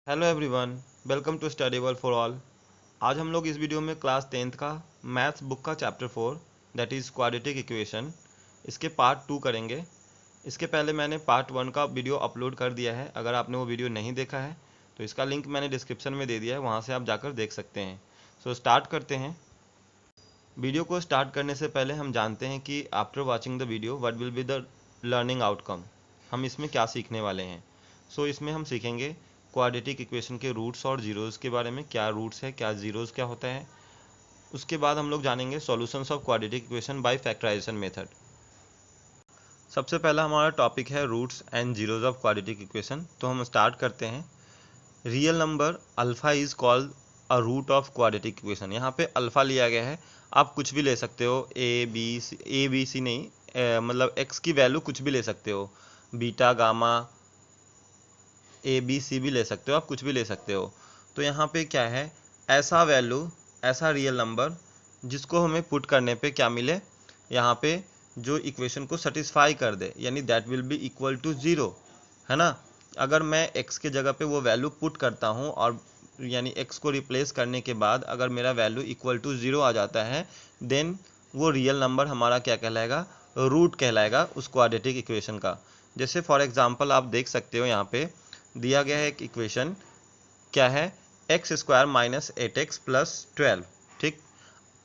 Hello everyone, welcome to study world for all. आज हम लोग इस वीडियो में क्लास 10th का मैथ्स बुक का chapter 4 that is quadratic equation इसके पार्ट 2 करेंगे। इसके पहले मैंने पार्ट 1 का वीडियो अपलोड कर दिया है। अगर आपने वो वीडियो नहीं देखा है तो इसका लिंक मैंने डिस्क्रिप्शन में दे दिया है, वहाँ से आप जाकर देख सकते हैं। सो स्टार्ट करते हैं। वीडियो को स्टार्ट करने से पहले हम जानते हैं कि after watching the video what will be the learning outcome, हम इसमें क्या सीखने वाले हैं। इसमें हम सीखेंगे क्वाड्रेटिक इक्वेशन के रूट्स और जीरोज़ के बारे में, क्या रूट्स है, क्या जीरोज़ क्या होता है। उसके बाद हम लोग जानेंगे solutions of quadratic equation by factorisation method. सबसे पहला हमारा टॉपिक है roots and zeros of quadratic equation. तो हम स्टार्ट करते हैं। Real number alpha is called a root of quadratic equation. यहाँ पे अल्फ़ा लिया गया है, आप कुछ भी ले सकते हो, ए बी सी नहीं, मतलब एक्स की वैल्यू कुछ भी ले सकते हो, beta gamma a b c भी ले सकते हो, आप कुछ भी ले सकते हो। तो यहाँ पे क्या है, ऐसा वैल्यू, ऐसा रियल नंबर जिसको हमें पुट करने पे क्या मिले, यहाँ पे जो इक्वेशन को सेटिस्फाई कर दे, यानी that will be equal to zero, है ना। अगर मैं x के जगह पे वो वैल्यू पुट करता हूँ और यानी x को रिप्लेस करने के बाद अगर मेरा वैल्यू इक्वल टू ज़ीरो आ जाता है, देन वो रियल नंबर हमारा क्या कहलाएगा, रूट कहलाएगा उस क्वाड्रेटिक इक्वेशन का। जैसे फॉर एग्जांपल आप देख सकते हो, यहाँ पे दिया गया है एक इक्वेशन, क्या है, x square minus 8x plus 12। ठीक,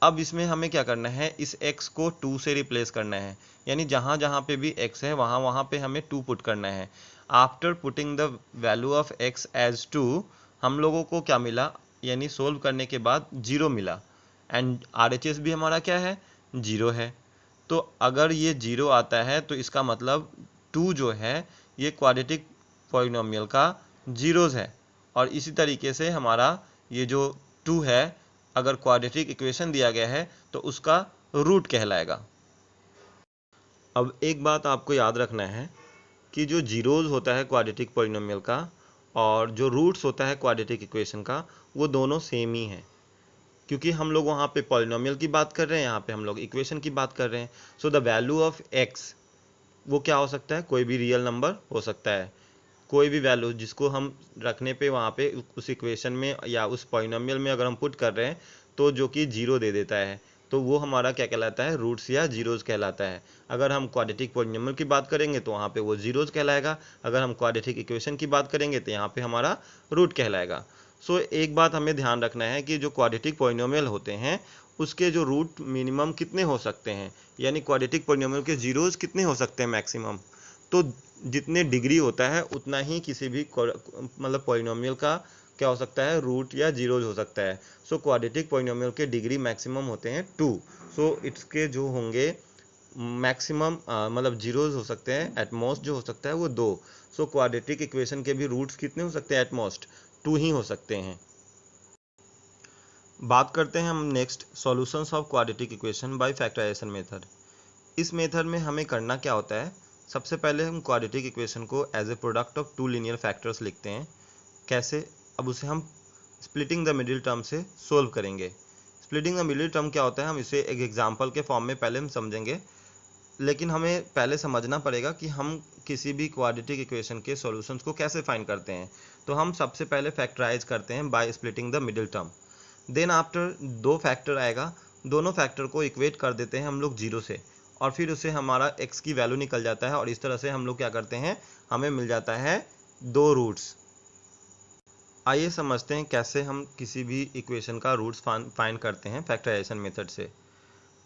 अब इसमें हमें क्या करना है, इस x को 2 से रिप्लेस करना है, यानी जहाँ जहाँ पे भी x है वहाँ वहाँ पे हमें 2 पुट करना है। After putting the value of x as 2, हम लोगों को क्या मिला, यानी सोल्व करने के बाद 0 मिला, एंड RHS भी हमारा क्या है, 0 है। तो अगर ये 0 आता है तो इसका मतलब 2 जो है ये क्वाड्रेटिक पॉलिनोमियल का जीरोज़ है। और इसी तरीके से हमारा ये जो 2 है, अगर क्वाड्रेटिक इक्वेशन दिया गया है तो उसका रूट कहलाएगा। अब एक बात आपको याद रखना है कि जो जीरोज़ होता है क्वाड्रेटिक पॉलिनोमियल का और जो रूट्स होता है क्वाड्रेटिक इक्वेशन का, वो दोनों सेम ही हैं, क्योंकि हम लोग वहाँ पे पॉलिनोमियल की बात कर रहे हैं, यहाँ पे हम लोग इक्वेशन की बात कर रहे हैं। So the value of x, वो क्या हो सकता है, कोई भी रियल नंबर हो सकता है, कोई भी वैल्यू जिसको हम रखने पे वहाँ पे उस इक्वेशन में या उस पॉलिनोमियल में अगर हम पुट कर रहे हैं तो जो कि जीरो दे देता है, तो वो हमारा क्या कहलाता है, रूट्स या जीरोज़ कहलाता है। अगर हम क्वाड्रेटिक पॉलिनोमियल की बात करेंगे तो वहाँ पे वो जीरोज़ कहलाएगा, अगर हम क्वाड्रेटिक इक्वेशन की बात करेंगे तो यहाँ पे हमारा रूट कहलाएगा। एक बात हमें ध्यान रखना है कि जो क्वाड्रेटिक पॉलिनोमियल होते हैं उसके जो रूट मिनिमम कितने हो सकते हैं, यानी क्वाड्रेटिक पॉलिनोमियल के जीरोज़ कितने हो सकते हैं मैक्सिमम। तो जितने डिग्री होता है उतना ही किसी भी मतलब पॉलिनोमियल का क्या हो सकता है, रूट या जीरोज हो सकता है। क्वाड्रेटिक पॉलिनोमियल के डिग्री मैक्सिमम होते हैं 2। इसके जो होंगे मैक्सिमम मतलब जीरोज हो सकते हैं, एटमोस्ट जो हो सकता है वो 2। क्वाड्रेटिक इक्वेशन के भी रूट्स कितने हो सकते हैं, एटमोस्ट 2 ही हो सकते हैं। बात करते हैं हम next solutions of quadratic equation by factorisation method. इस मेथड में हमें करना क्या होता है, सबसे पहले हम क्वाड्रेटिक इक्वेशन को as a product of 2 linear factors लिखते हैं। कैसे, अब उसे हम स्प्लिटिंग द मिडिल टर्म से सोल्व करेंगे। स्प्लिटिंग द मिडिल टर्म क्या होता है, हम इसे एक एग्जांपल के फॉर्म में पहले हम समझेंगे, लेकिन हमें पहले समझना पड़ेगा कि हम किसी भी क्वाड्रेटिक इक्वेशन के सॉल्यूशंस को कैसे फाइंड करते हैं। तो हम सबसे पहले फैक्टराइज करते हैं by splitting the middle term. Then after 2 factor आएगा, दोनों फैक्टर को इक्वेट कर देते हैं हम लोग 0 से, और फिर उससे हमारा x की वैल्यू निकल जाता है, और इस तरह से हम लोग क्या करते हैं, हमें मिल जाता है 2 रूट्स। आइए समझते हैं कैसे हम किसी भी इक्वेशन का रूट्स फाइंड करते हैं फैक्टराइजेशन मेथड से।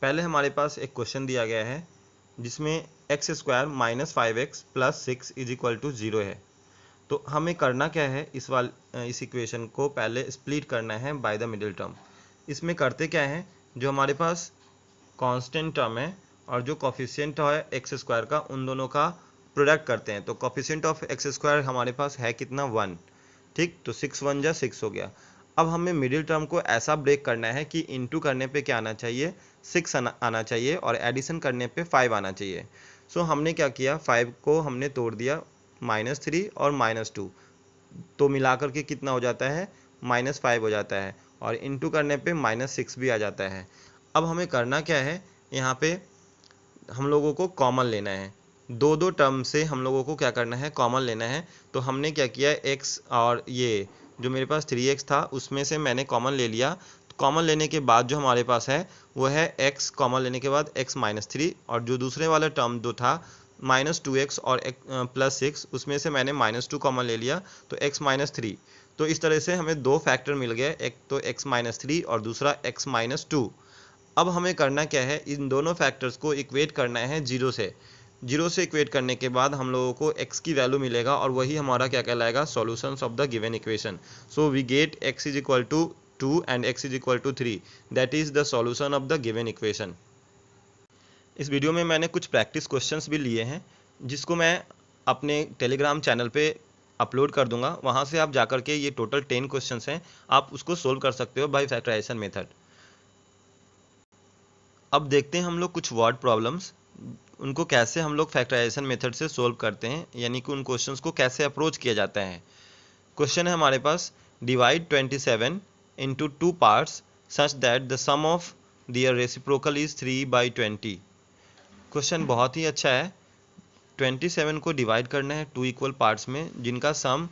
पहले हमारे पास एक क्वेश्चन दिया गया है जिसमें x square minus 5x plus 6 is equal to 0 है। तो हमें करना क्या है, इस इक्वेशन को पहले स्प्लिट करना है बाय द मिडिल टर्म। इसमें करते क्या है, जो हमारे पास कांस्टेंट टर्म है और जो कोफिशिएंट है एक्स स्क्वायर का, उन दोनों का प्रोडक्ट करते हैं। तो कोफिशिएंट ऑफ एक्स स्क्वायर हमारे पास है कितना, 1। ठीक, तो 6 1 जा 6 हो गया। अब हमें मिडिल टर्म को ऐसा ब्रेक करना है कि इनटू करने पे क्या आना चाहिए, 6 आना चाहिए, और एडिशन करने पे 5 आना चाहिए। हमने क्या किया, 5 को हमने तोड़ दिया, -3 और -2, तो मिलाकर के कितना हो जाता है, -5 हो जाता है, और इनटू करने पे -6 भी आ जाता है। अब हमें करना क्या है, यहाँ पे हम लोगों को कॉमन लेना है, दो टर्म से हम लोगों को क्या करना है, कॉमन लेना है। तो हमने क्या किया, x और ये जो मेरे पास 3x था उसमें से मैंने कॉमन ले लिया। तो कॉमन लेने के बाद जो हमारे पास है वो है x, कॉमन लेने के बाद x माइनस 3, और जो दूसरे वाला टर्म जो था -2x और +6, उसमें से मैंने -2 कॉमन ले लिया, तो x माइनस 3। तो इस तरह से हमें दो फैक्टर मिल गए, एक तो x माइनस 3 और दूसरा x माइनस 2। अब हमें करना क्या है, इन दोनों फैक्टर्स को इक्वेट करना है जीरो से। जीरो से इक्वेट करने के बाद हम लोगों को x की वैल्यू मिलेगा और वही हमारा क्या कहलाएगा, solutions of the given equation. So we get x is equal to 2 and x is equal to 3, that is the solution of the given equation. इस वीडियो में मैंने कुछ प्रैक्टिस क्वेश्चंस भी लिए हैं जिसको मैं अपने टेलीग्राम चैनल पे अपलोड कर दूंगा। वहाँ से आप जाकर के, ये टोटल 10 क्वेश्चंस हैं, आप उसको सोल्व कर सकते हो बाय फैक्टराइजेशन मेथड। अब देखते हैं हम लोग कुछ वर्ड प्रॉब्लम्स, उनको कैसे हम लोग फैक्टराइजेशन मेथड से सोल्व करते हैं, यानी कि उन क्वेश्चंस को कैसे अप्रोच किया जाता है। क्वेश्चन है हमारे पास, divide 27 into 2 parts such that the sum of their reciprocal is 3/20। Question बहुत ही अच्छा है। 27 को डिवाइड करना है 2 इक्वल पार्ट्स में जिनका सम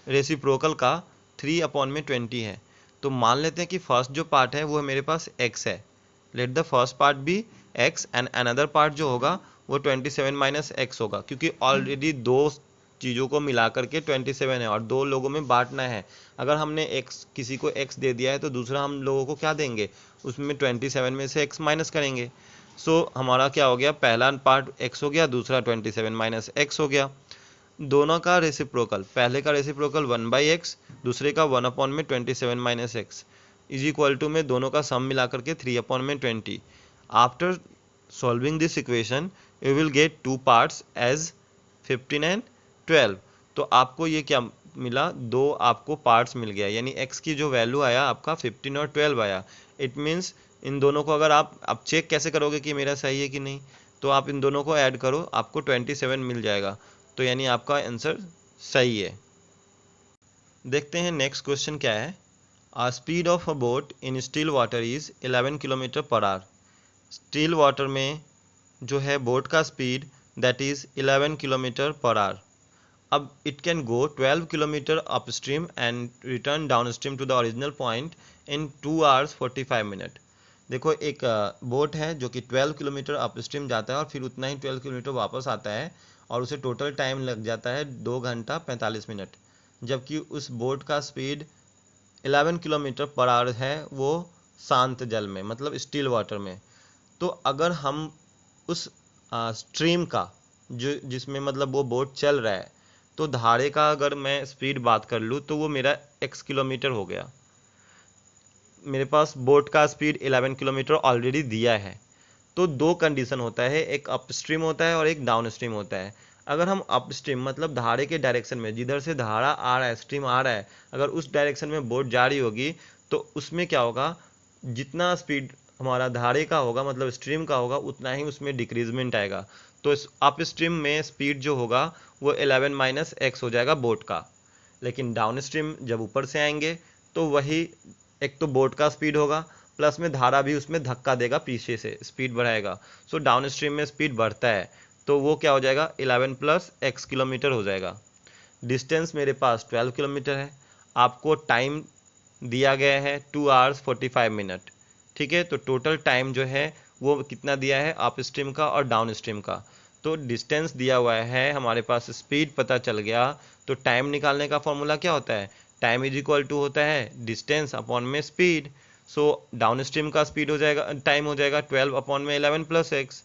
रेसिप्रोकल का 3/20 है। तो मान लेते हैं कि फर्स्ट जो पार्ट है वो मेरे पास x है। Let the first part be x and another part जो होगा वो 27 माइनस x होगा, क्योंकि ऑलरेडी दो चीज़ों को मिला करके 27 है और दो लोगों में बांटना है। अगर हमने x, किसी को x दे दिया है तो दूसरा हम लोगों को क्या देंगे, उसमें 27 में से x माइनस करेंगे। सो हमारा क्या हो गया, पहला पार्ट x हो गया, दूसरा 27 माइनस x हो गया। दोनों का रेसिप्रोकल, पहले का रेसिप्रोकल 1/x, दूसरे का 1/27 minus x is equal to में दोनों का सम मिला करके 3/20। After solving this equation you will get two parts as 15 and 12। तो आपको ये क्या मिला, दो आपको पार्ट्स मिल गया, यानी x की जो वैल्यू आया आपका 15 और 12 आया। इट मीन्स इन दोनों को अगर आप चेक कैसे करोगे कि मेरा सही है कि नहीं, तो आप इन दोनों को ऐड करो, आपको 27 मिल जाएगा। तो यानी आपका आंसर सही है। देखते हैं नेक्स्ट क्वेश्चन क्या है। Speed of a boat in still water is 11 kilometre per hour. Still water में जो है बोट का speed that is 11 kilometre per hour. अब it can go 12 kilometre upstream and return downstream to the original point in 2 hours 45 minute. देखो, एक boat है जो कि 12 किलोमीटर अपस्ट्रीम जाता है और फिर उतना ही 12 किलोमीटर वापस आता है और उसे टोटल टाइम लग जाता है 2 घंटा 45 मिनट, जबकि उस बोट का स्पीड 11 किलोमीटर पर आवर है, वो शांत जल में, मतलब स्टिल वाटर में। तो अगर हम उस स्ट्रीम का जो जिसमें मतलब वो बोट चल रहा है, तो धारे का अगर मैं स्पीड बात कर लूँ तो वो मेरा x किलोमीटर हो गया। मेरे पास बोट का स्पीड 11 किलोमीटर ऑलरेडी दिया है। तो दो कंडीशन होता है, एक अपस्ट्रीम होता है और एक डाउन स्ट्रीम होता है। अगर हम अपस्ट्रीम मतलब धारे के डायरेक्शन में, जिधर से धारा आ रहा है, स्ट्रीम आ रहा है, अगर उस डायरेक्शन में बोट जा रही होगी तो उसमें क्या होगा, जितना स्पीड हमारा धारे का होगा मतलब स्ट्रीम का होगा उतना ही उसमें डिक्रीजमेंट आएगा। तो अप स्ट्रीम में स्पीड जो होगा वो 11 माइनस x हो जाएगा बोट का। लेकिन डाउन स्ट्रीम जब ऊपर से आएंगे तो वही, एक तो बोट का स्पीड होगा प्लस में धारा भी उसमें धक्का देगा, पीछे से स्पीड बढ़ाएगा। सो डाउन स्ट्रीम में स्पीड बढ़ता है तो वो क्या हो जाएगा, 11 प्लस x किलोमीटर हो जाएगा। डिस्टेंस मेरे पास 12 किलोमीटर है। आपको टाइम दिया गया है 2 hours 45 मिनट। ठीक है, तो टोटल टाइम जो है वो कितना दिया है, अप स्ट्रीम का और डाउन स्ट्रीम का। तो डिस्टेंस दिया हुआ है, हमारे पास स्पीड पता चल गया, तो टाइम निकालने का फॉर्मूला क्या होता है, टाइम इज इक्वल टू होता है डिस्टेंस अपॉन में स्पीड। सो डाउन स्ट्रीम का स्पीड हो जाएगा, टाइम हो जाएगा 12 अपॉन में 11 प्लस एक्स।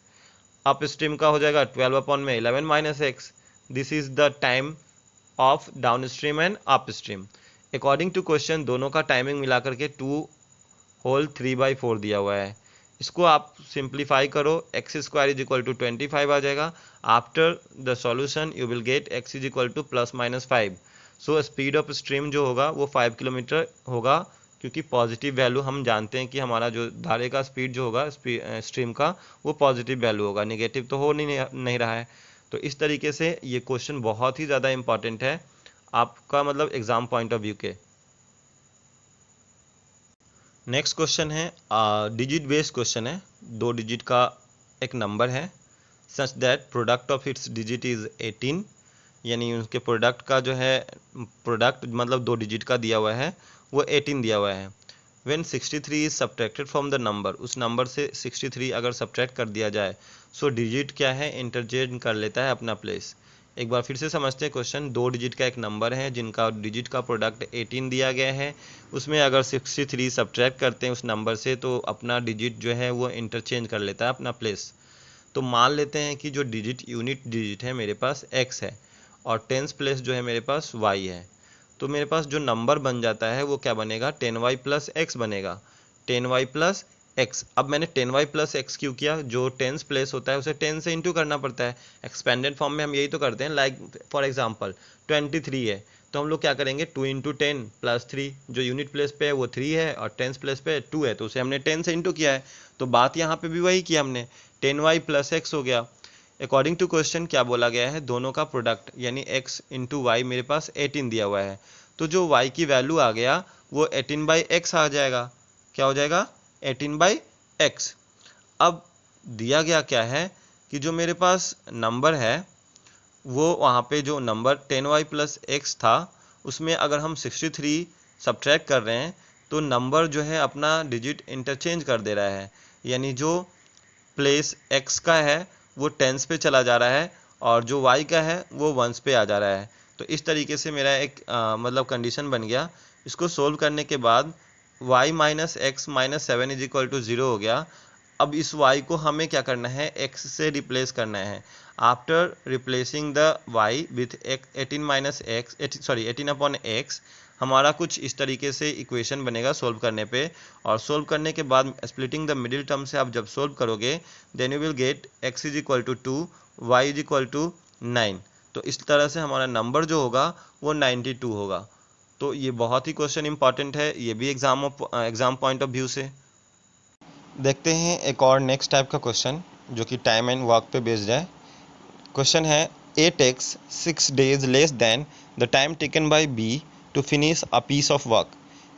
अप स्ट्रीम का हो जाएगा 12 अपॉन में 11 minus x. This is the time of downstream and upstream. According to question दोनों का टाइमिंग मिला करके 2/3/4 दिया हुआ है। इसको आप सिंप्लीफाई करो, x square is equal to 25 आ जाएगा। After the solution you will get x is equal to +-5। So speed of stream जो होगा वो 5 किलोमीटर होगा, क्योंकि पॉजिटिव वैल्यू हम जानते हैं कि हमारा जो धारे का स्पीड जो होगा स्ट्रीम का वो पॉजिटिव वैल्यू होगा, निगेटिव तो हो नहीं रहा है। तो इस तरीके से ये क्वेश्चन बहुत ही ज़्यादा इंपॉर्टेंट है आपका, मतलब एग्जाम पॉइंट ऑफ व्यू के। नेक्स्ट क्वेश्चन है, डिजिट बेस्ड क्वेश्चन है। 2 डिजिट का एक नंबर है such that product of its digit is 18, यानी उसके प्रोडक्ट का जो है, प्रोडक्ट मतलब 2 डिजिट का दिया हुआ है, वो 18 दिया हुआ है। When 63 is subtracted from the number, उस नंबर से 63 अगर सब्ट्रैक्ट कर दिया जाए, सो डिजिट क्या है, इंटरचेंज कर लेता है अपना प्लेस। एक बार फिर से समझते हैं क्वेश्चन। 2 डिजिट का एक नंबर है जिनका डिजिट का प्रोडक्ट 18 दिया गया है, उसमें अगर 63 सब्ट्रैक्ट करते हैं उस नंबर से, तो अपना डिजिट जो है वो इंटरचेंज कर लेता है अपना प्लेस। तो मान लेते हैं कि जो डिजिट यूनिट डिजिट है मेरे पास x है और टेंस प्लेस जो है मेरे पास y है। तो मेरे पास जो नंबर बन जाता है वो क्या बनेगा, 10y प्लस एक्स बनेगा, 10y प्लस एक्स। अब मैंने 10y प्लस एक्स क्यों किया, जो टेंस प्लेस होता है उसे 10 से इंटू करना पड़ता है। एक्सपेंडेड फॉर्म में हम यही तो करते हैं। लाइक फॉर एग्जांपल 23 है तो हम लोग क्या करेंगे, 2 इंटू 10 प्लस 3, जो यूनिट प्लेस पे है वो 3 है और टेंस प्लेस पे 2 है, तो उसे हमने 10 से इंटू किया है। तो बात यहाँ पे भी वही किया हमने, 10y प्लस एक्स हो गया। अकॉर्डिंग टू क्वेश्चन क्या बोला गया है, दोनों का प्रोडक्ट यानी x इंटू वाई मेरे पास 18 दिया हुआ है, तो जो y की वैल्यू आ गया वो 18/x आ जाएगा। क्या हो जाएगा, 18/x। अब दिया गया क्या है कि जो मेरे पास नंबर है वो वहाँ पे जो नंबर 10y प्लस एक्स था उसमें अगर हम 63 सब्ट्रैक्ट कर रहे हैं तो नंबर जो है अपना डिजिट इंटरचेंज कर दे रहा है, यानी जो प्लेस x का है वो टेंस पे चला जा रहा है और जो y का है वो वंस पे आ जा रहा है। तो इस तरीके से मेरा एक मतलब कंडीशन बन गया। इसको सोल्व करने के बाद y minus x minus 7 is equal to 0 हो गया। अब इस y को हमें क्या करना है, x से रिप्लेस करना है। After replacing the y with 18 minus x 18 upon x, हमारा कुछ इस तरीके से इक्वेशन बनेगा सोल्व करने पे। और सोल्व करने के बाद स्प्लिटिंग द मिडिल टर्म से आप जब सोल्व करोगे then you will get x is equal to 2, y is equal to 9। तो इस तरह से हमारा नंबर जो होगा वो 92 होगा। तो ये बहुत ही क्वेश्चन इंपॉर्टेंट है, ये भी एग्जाम पॉइंट ऑफ व्यू से। देखते हैं एक और नेक्स्ट टाइप का क्वेश्चन जो कि टाइम एंड वर्क पे बेस्ड है। क्वेश्चन है A takes 6 days less than the time taken by B to finish a piece of work.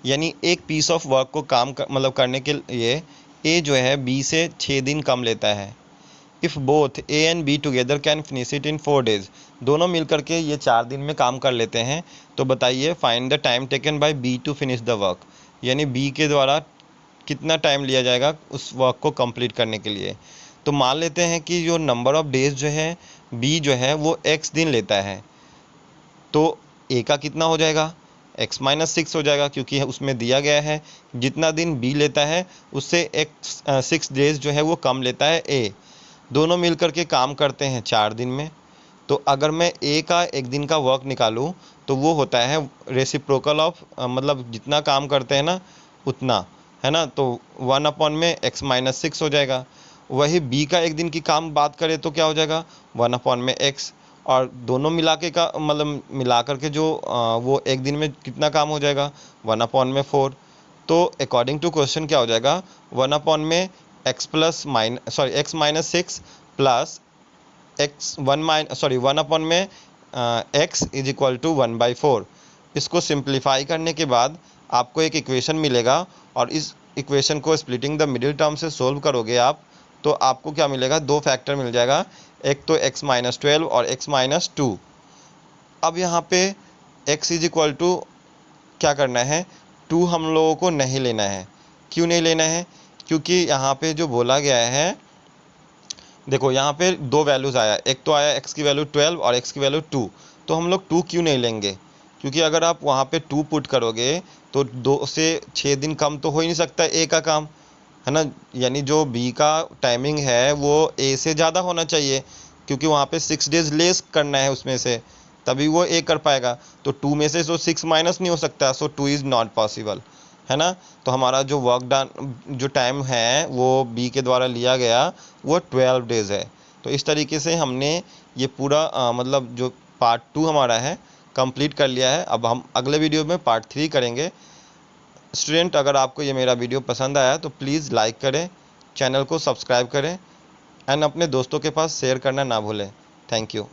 यानी एक पीस ऑफ वर्क को मतलब करने के लिए A जो है B से 6 दिन कम लेता है। If both A and B together can finish it in 4 days, दोनों मिलकर के ये 4 दिन में काम कर लेते हैं। तो बताइए find the time taken by B to finish the work, यानी B के द्वारा कितना टाइम लिया जाएगा उस वर्क को कंप्लीट करने के लिए। तो मान लेते हैं कि जो नंबर ऑफ डेज जो है B जो है वो x दिन लेता है, तो A का कितना हो जाएगा, x माइनस 6 हो जाएगा, क्योंकि उसमें दिया गया है जितना दिन B लेता है उससे 6 डेज जो है वो कम लेता है A। दोनों मिलकर के काम करते हैं 4 दिन में। तो अगर मैं A का एक दिन का वर्क निकालूं तो वो होता है रेसिप्रोकल ऑफ मतलब जितना काम करते हैं ना उतना, है ना। तो 1 अपॉन में x माइनस 6 हो जाएगा। वही B का एक दिन की काम बात करें तो क्या हो जाएगा, 1 अपॉन में x, और दोनों मिला के का मतलब मिला करके जो वो एक दिन में कितना काम हो जाएगा, 1 अपॉन में 4। तो अकॉर्डिंग टू क्वेश्चन क्या हो जाएगा, 1 अपॉन में x minus 6 plus one upon में x इज इक्वल टू 1/4। इसको सिंप्लीफाई करने के बाद आपको एक इक्वेशन मिलेगा और इस इक्वेशन को स्प्लिटिंग द मिडिल टर्म से सोल्व करोगे आप, तो आपको क्या मिलेगा, 2 फैक्टर मिल जाएगा, एक तो x माइनस 12 और x माइनस 2। अब यहाँ पे x इज इक्वल टू क्या करना है, 2 हम लोगों को नहीं लेना है। क्यों नहीं लेना है, क्योंकि यहाँ पे जो बोला गया है, देखो यहाँ पे 2 वैल्यूज़ आया, एक तो आया x की वैल्यू 12 और x की वैल्यू 2। तो हम लोग 2 क्यों नहीं लेंगे, क्योंकि अगर आप वहाँ पे 2 पुट करोगे तो 2 से 6 दिन कम तो हो ही नहीं सकता A का काम, है ना। यानी जो B का टाइमिंग है वो A से ज़्यादा होना चाहिए, क्योंकि वहाँ पे 6 डेज लेस करना है उसमें से, तभी वो A कर पाएगा। तो 2 में से 6 माइनस नहीं हो सकता, सो 2 इज़ नॉट पॉसिबल, है ना। तो हमारा जो वर्क डन जो टाइम है वो B के द्वारा लिया गया वो 12 डेज़ है। तो इस तरीके से हमने ये पूरा मतलब जो पार्ट 2 हमारा है कंप्लीट कर लिया है। अब हम अगले वीडियो में पार्ट 3 करेंगे। स्टूडेंट, अगर आपको ये मेरा वीडियो पसंद आया तो प्लीज़ लाइक करें, चैनल को सब्सक्राइब करें एंड अपने दोस्तों के पास शेयर करना ना भूलें। Thank you.